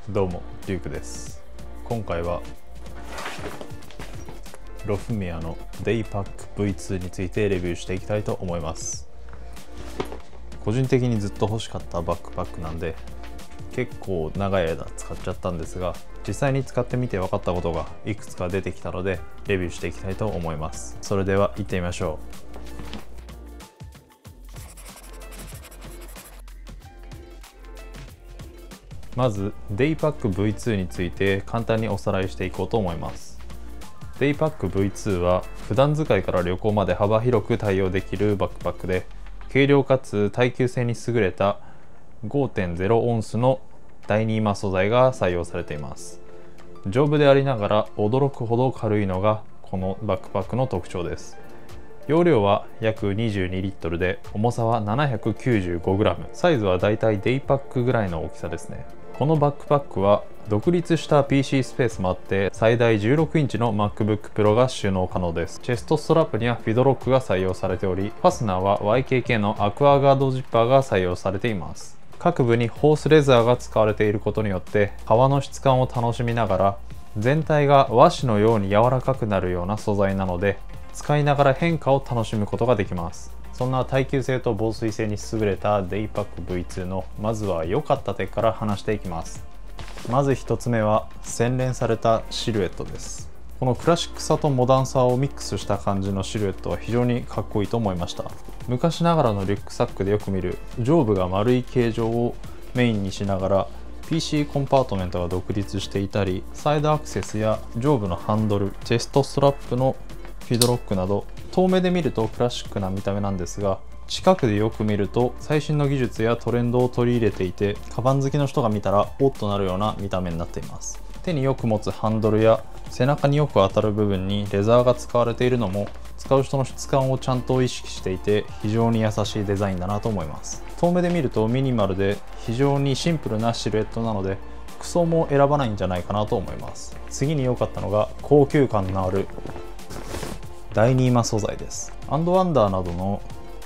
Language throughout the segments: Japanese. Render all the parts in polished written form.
どうもリュウクです。今回はロフミアのデイパック V2 についてレビューしていきたいと思います。個人的にずっと欲しかったバックパックなんで結構長い間使っちゃったんですが、実際に使ってみて分かったことがいくつか出てきたのでレビューしていきたいと思います。それでは行ってみましょう。まずデイパック V2 について簡単におさらいしていこうと思います。デイパック V2 は普段使いから旅行まで幅広く対応できるバックパックで、軽量かつ耐久性に優れた 5.0 オンスの第2マ素材が採用されています。丈夫でありながら驚くほど軽いのがこのバックパックの特徴です。容量は約22リットルで重さは 795g、 サイズはだいたいデイパックぐらいの大きさですね。このバックパックは独立した PC スペースもあって最大16インチの MacBook Pro が収納可能です。チェストストラップにはフィドロックが採用されており、ファスナーは YKK のアクアガードジッパーが採用されています。各部にホースレザーが使われていることによって革の質感を楽しみながら全体が和紙のように柔らかくなるような素材なので、使いながら変化を楽しむことができます。そんな耐久性と防水性に優れたデイパック V2 のまずは良かった点から話していきます。まず1つ目は洗練されたシルエットです。このクラシックさとモダンさをミックスした感じのシルエットは非常にかっこいいと思いました。昔ながらのリュックサックでよく見る上部が丸い形状をメインにしながら PC コンパートメントが独立していたり、サイドアクセスや上部のハンドル、チェストストラップのフィドロックなど遠目で見るとクラシックな見た目なんですが、近くでよく見ると最新の技術やトレンドを取り入れていて、カバン好きの人が見たらおっとなるような見た目になっています。手によく持つハンドルや背中によく当たる部分にレザーが使われているのも使う人の質感をちゃんと意識していて非常に優しいデザインだなと思います。遠目で見るとミニマルで非常にシンプルなシルエットなので服装も選ばないんじゃないかなと思います。次に良かったのが高級感のある第2マ素材です。アンドワンダーなどの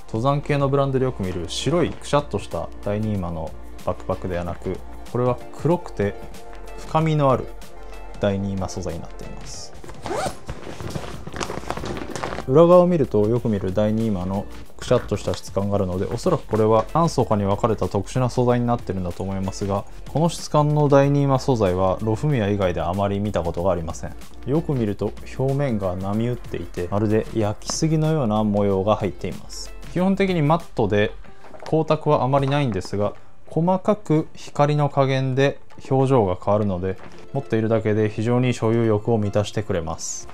登山系のブランドでよく見る白いくしゃっとした第2マのバックパックではなく、これは黒くて深みのある第2マ素材になっています。裏側を見るとよく見る第2マのくしゃっとした質感があるので、おそらくこれは何層かに分かれた特殊な素材になってるんだと思いますが、この質感の第2マ素材はロフミア以外であまり見たことがありません。よく見ると表面が波打っていてまるで焼き杉のような模様が入っています。基本的にマットで光沢はあまりないんですが、細かく光の加減で表情が変わるので持っているだけで非常に所有欲を満たしてくれます。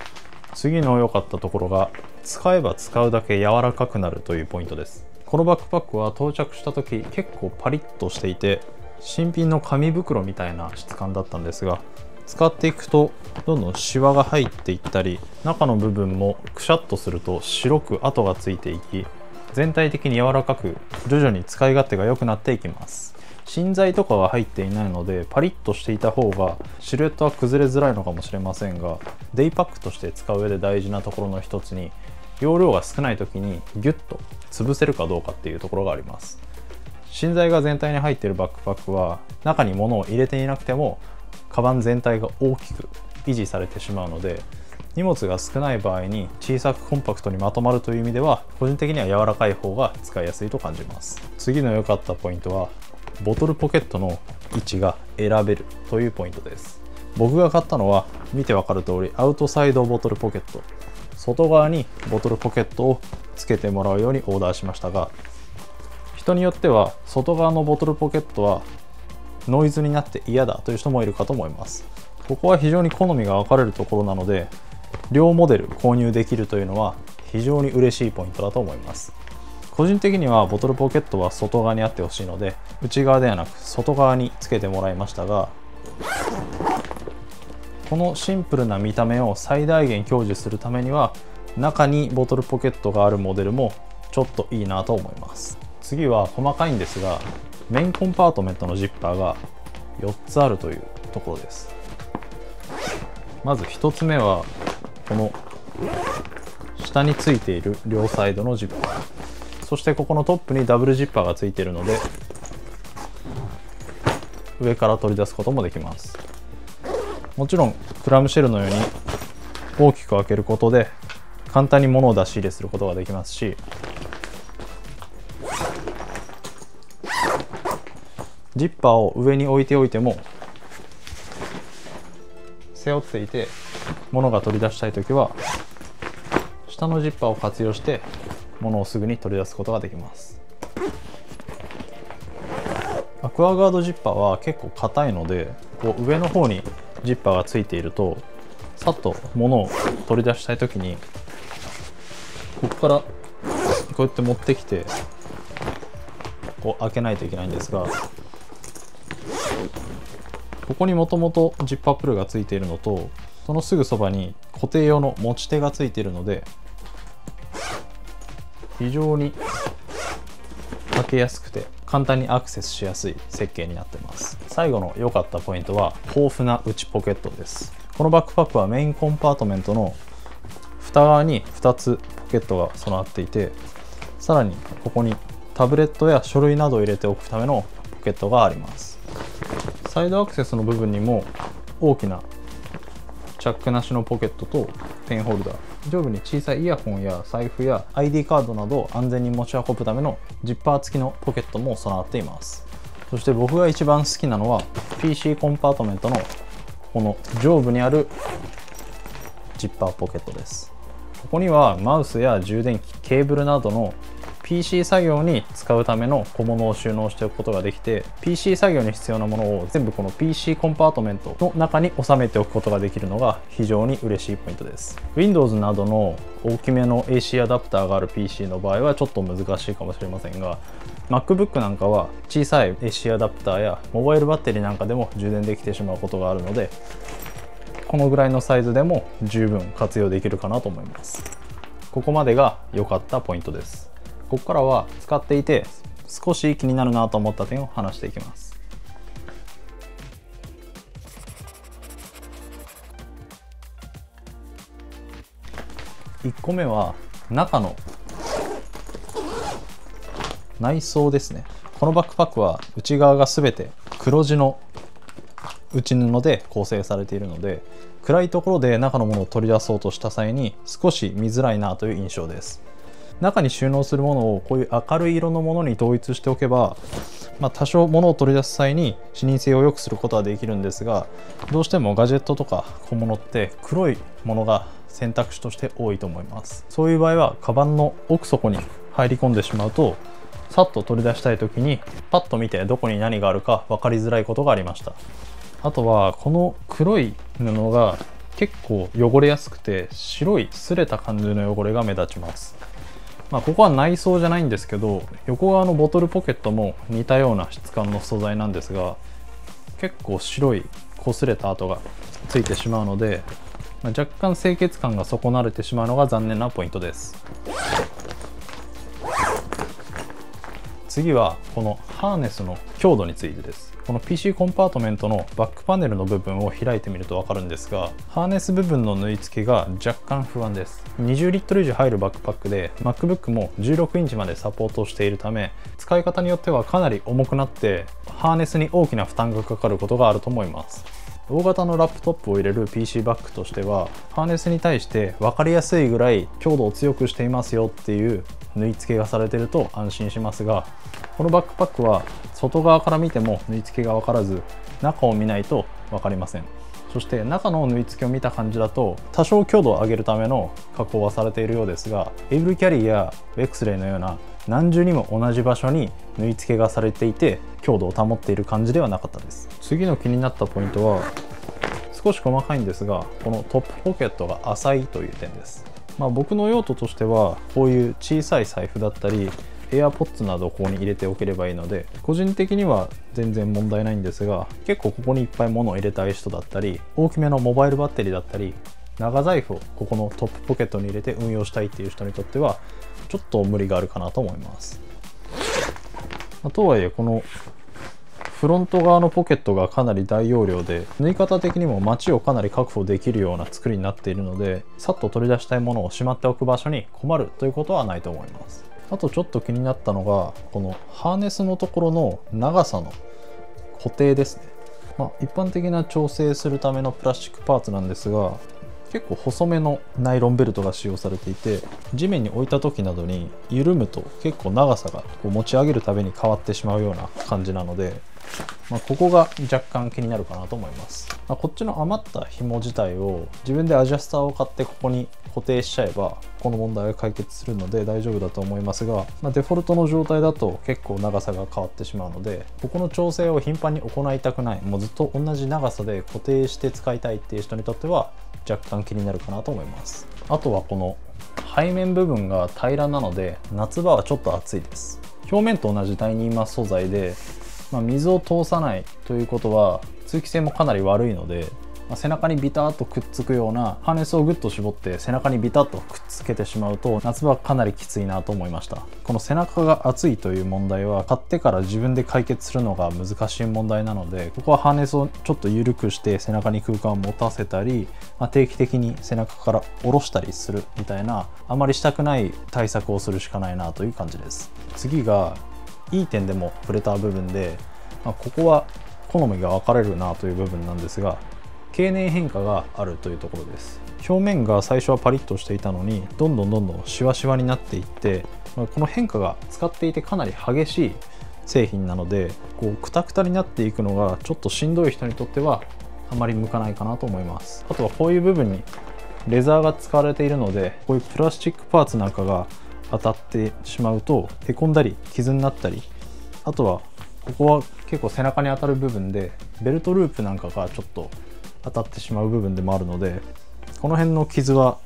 次の良かったところが使えば使うだけ柔らかくなるというポイントです。このバックパックは到着した時結構パリッとしていて新品の紙袋みたいな質感だったんですが、使っていくとどんどんシワが入っていったり、中の部分もくしゃっとすると白く跡がついていき、全体的に柔らかく徐々に使い勝手が良くなっていきます。芯材とかが入っていないのでパリッとしていた方がシルエットは崩れづらいのかもしれませんが、デイパックとして使う上で大事なところの一つに容量が少ない時にギュッと潰せるかどうかっていうところがあります。芯材が全体に入っているバックパックは中に物を入れていなくてもカバン全体が大きく維持されてしまうので、荷物が少ない場合に小さくコンパクトにまとまるという意味では個人的には柔らかい方が使いやすいと感じます。次の良かったポイントはボトルポケットの位置が選べるというポイントです。僕が買ったのは見てわかる通りアウトサイドボトルポケット、外側にボトルポケットをつけてもらうようにオーダーしましたが、人によっては外側のボトルポケットはノイズになって嫌だという人もいるかと思います。ここは非常に好みが分かれるところなので両モデル購入できるというのは非常に嬉しいポイントだと思います。個人的にはボトルポケットは外側にあってほしいので内側ではなく外側につけてもらいましたが、このシンプルな見た目を最大限享受するためには中にボトルポケットがあるモデルもちょっといいなと思います。次は細かいんですがメインコンパートメントのジッパーが4つあるというところです。まず1つ目はこの下についている両サイドのジッパー、そしてここのトップにダブルジッパーがついているので上から取り出すこともできます。もちろんクラムシェルのように大きく開けることで簡単に物を出し入れすることができますし、ジッパーを上に置いておいても背負っていて物が取り出したいときは下のジッパーを活用して物をすぐに取り出すことができます。アクアガードジッパーは結構硬いので、こう上の方にジッパーがついているとさっと物を取り出したいときにここからこうやって持ってきてこう開けないといけないんですが、ここにもともとジッパープルがついているのと、そのすぐそばに固定用の持ち手がついているので非常に開けやすくて簡単にアクセスしやすい設計になっています。最後の良かったポイントは豊富な内ポケットです。このバックパックはメインコンパートメントの蓋側に2つポケットが備わっていて、さらにここにタブレットや書類などを入れておくためのポケットがあります。サイドアクセスの部分にも大きなチャックなしのポケットとペンホルダー、上部に小さいイヤホンや財布や ID カードなどを安全に持ち運ぶためのジッパー付きのポケットも備わっています。そして僕が一番好きなのは PC コンパートメントのこの上部にあるジッパーポケットです。ここにはマウスや充電器、ケーブルなどの PC 作業に使うための小物を収納しておくことができて、 PC 作業に必要なものを全部この PC コンパートメントの中に収めておくことができるのが非常に嬉しいポイントです。 Windows などの大きめの AC アダプターがある PC の場合はちょっと難しいかもしれませんが、 MacBook なんかは小さい AC アダプターやモバイルバッテリーなんかでも充電できてしまうことがあるので、このぐらいのサイズでも十分活用できるかなと思います。ここまでが良かったポイントです。ここからは使っていて少し気になるなと思った点を話していきます。1個目は中の内装ですね。このバックパックは内側が全て黒地の内布で構成されているので、暗いところで中のものを取り出そうとした際に少し見づらいなという印象です。中に収納するものをこういう明るい色のものに統一しておけば、多少物を取り出す際に視認性を良くすることはできるんですが、どうしてもガジェットとか小物って黒いものが選択肢として多いと思います。そういう場合はカバンの奥底に入り込んでしまうと、さっと取り出したい時にパッと見てどこに何があるか分かりづらいことがありました。あとはこの黒い布が結構汚れやすくて、白い擦れた感じの汚れが目立ちます。ここは内装じゃないんですけど、横側のボトルポケットも似たような質感の素材なんですが、結構白い擦れた跡がついてしまうので、若干清潔感が損なわれてしまうのが残念なポイントです。次はこのハーネスの強度についてです。この PC コンパートメントのバックパネルの部分を開いてみると分かるんですが、ハーネス部分の縫い付けが若干不安です。20リットル以上入るバックパックで MacBook も16インチまでサポートしているため、使い方によってはかなり重くなってハーネスに大きな負担がかかることがあると思います。大型のラップトップを入れる PC バッグとしては、ハーネスに対して分かりやすいぐらい強度を強くしていますよっていう縫い付けがされていると安心しますが、このバックパックは外側から見ても縫い付けが分からず、中を見ないと分かりません。そして中の縫い付けを見た感じだと多少強度を上げるための加工はされているようですが、エイブルキャリーやウェクスレイのような何重にも同じ場所に縫い付けがされていて強度を保っている感じではなかったです。次の気になったポイントは少し細かいんですが、このトップポケットが浅いという点です。僕の用途としてはこういう小さい財布だったり AirPods などをここに入れておければいいので、個人的には全然問題ないんですが、結構ここにいっぱい物を入れたい人だったり、大きめのモバイルバッテリーだったり長財布をここのトップポケットに入れて運用したいっていう人にとってはちょっと無理があるかなと思います。とはいえこのフロント側のポケットがかなり大容量で、縫い方的にもマチをかなり確保できるような作りになっているので、さっと取り出したいものをしまっておく場所に困るということはないと思います。あとちょっと気になったのが、このハーネスのところの長さの固定ですね。一般的な調整するためのプラスチックパーツなんですが、結構細めのナイロンベルトが使用されていて、地面に置いた時などに緩むと結構長さがこう持ち上げるたびに変わってしまうような感じなので、ここが若干気になるかなと思います。こっちの余った紐自体を自分でアジャスターを買ってここに固定しちゃえばこの問題が解決するので大丈夫だと思いますが、デフォルトの状態だと結構長さが変わってしまうので、ここの調整を頻繁に行いたくない、もうずっと同じ長さで固定して使いたいっていう人にとっては若干気になるかなと思います。あとはこの背面部分が平らなので夏場はちょっと暑いです。表面と同じダイニーマス素材で、水を通さないということは通気性もかなり悪いので、背中にビタッとくっつくようなハーネスをグッと絞って背中にビタッとくっつけてしまうと夏場はかなりきついなと思いました。この背中が熱いという問題は買ってから自分で解決するのが難しい問題なので、ここはハーネスをちょっと緩くして背中に空間を持たせたり、定期的に背中から下ろしたりするみたいな、あまりしたくない対策をするしかないなという感じです。次がいい点でも触れた部分で、ここは好みが分かれるなという部分なんですが、経年変化があるというところです。表面が最初はパリッとしていたのにどんどんシワシワになっていって、この変化が使っていてかなり激しい製品なので、こうクタクタになっていくのがちょっとしんどい人にとってはあまり向かないかなと思います。あとはこういう部分にレザーが使われているので、こういうプラスチックパーツなんかが当たってしまうとへこんだり傷になったり、あとはここは結構背中に当たる部分でベルトループなんかがちょっと当たってしまう部分でもあるので、この辺の傷は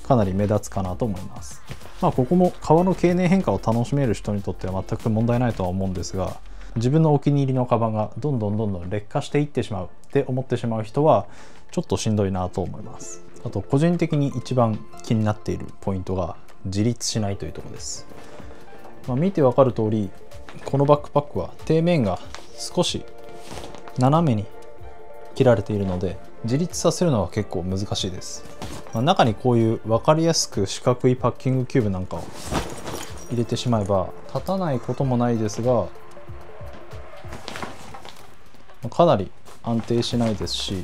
かなり目立つかなと思います。ここも革の経年変化を楽しめる人にとっては全く問題ないとは思うんですが、自分のお気に入りのカバンがどんどん劣化していってしまうって思ってしまう人はちょっとしんどいなと思います。あと個人的に一番気になっているポイントが自立しないというところです。見てわかる通り、このバックパックは底面が少し斜めに切られているので自立させるのは結構難しいです。中にこういう分かりやすく四角いパッキングキューブなんかを入れてしまえば立たないこともないですが、かなり安定しないですし、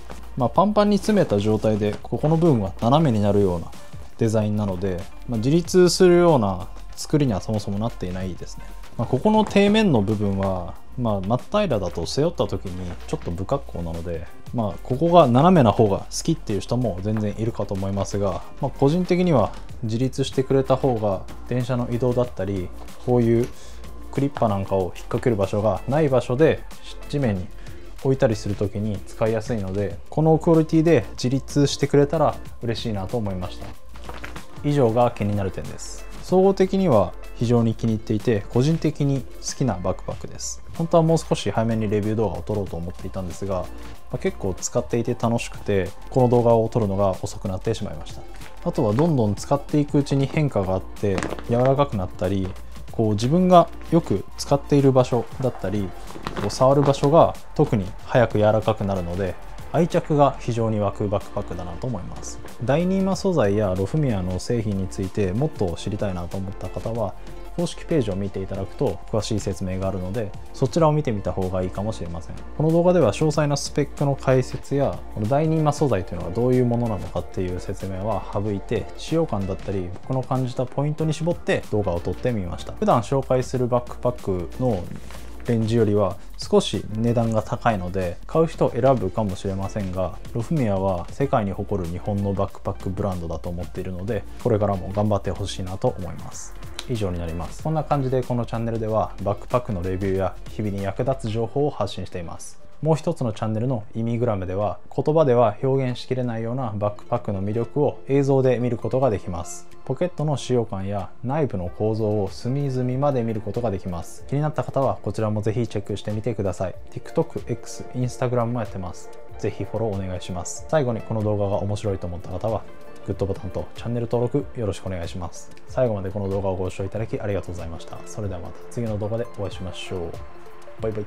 パンパンに詰めた状態でここの部分は斜めになるようなデザインなので、自立するような作りにはそもそもなっていないですね。ここの底面の部分は真っ平らだと背負った時にちょっと不格好なので、ここが斜めな方が好きっていう人も全然いるかと思いますが、個人的には自立してくれた方が電車の移動だったり、こういうクリッパなんかを引っ掛ける場所がない場所で地面に置いたりする時に使いやすいので、このクオリティで自立してくれたら嬉しいなと思いました。以上が気になる点です。総合的には非常に気に入っていて、個人的に好きなバックパックです。本当はもう少し早めにレビュー動画を撮ろうと思っていたんですが、結構使っていて楽しくて、この動画を撮るのが遅くなってしまいました。あとはどんどん使っていくうちに変化があって柔らかくなったり、自分がよく使っている場所だったり触る場所が特に早く柔らかくなるので、愛着が非常に湧くバックパックだなと思います。ダイニーマ素材やロフミアの製品についてもっと知りたいなと思った方は公式ページを見ていただくと詳しい説明があるので、そちらを見てみた方がいいかもしれません。この動画では詳細なスペックの解説やこのダイニーマ素材というのはどういうものなのかっていう説明は省いて、使用感だったり僕の感じたポイントに絞って動画を撮ってみました。普段紹介するバックパックのレンジよりは少し値段が高いので買う人を選ぶかもしれませんが、ロフミアは世界に誇る日本のバックパックブランドだと思っているので、これからも頑張ってほしいなと思います。以上になります。こんな感じでこのチャンネルではバックパックのレビューや日々に役立つ情報を発信しています。もう一つのチャンネルのイミグラムでは言葉では表現しきれないようなバックパックの魅力を映像で見ることができます。ポケットの使用感や内部の構造を隅々まで見ることができます。気になった方はこちらもぜひチェックしてみてください。TikTok、X、Instagram もやってます。ぜひフォローお願いします。最後にこの動画が面白いと思った方はグッドボタンとチャンネル登録よろしくお願いします。最後までこの動画をご視聴いただきありがとうございました。それではまた次の動画でお会いしましょう。バイバイ。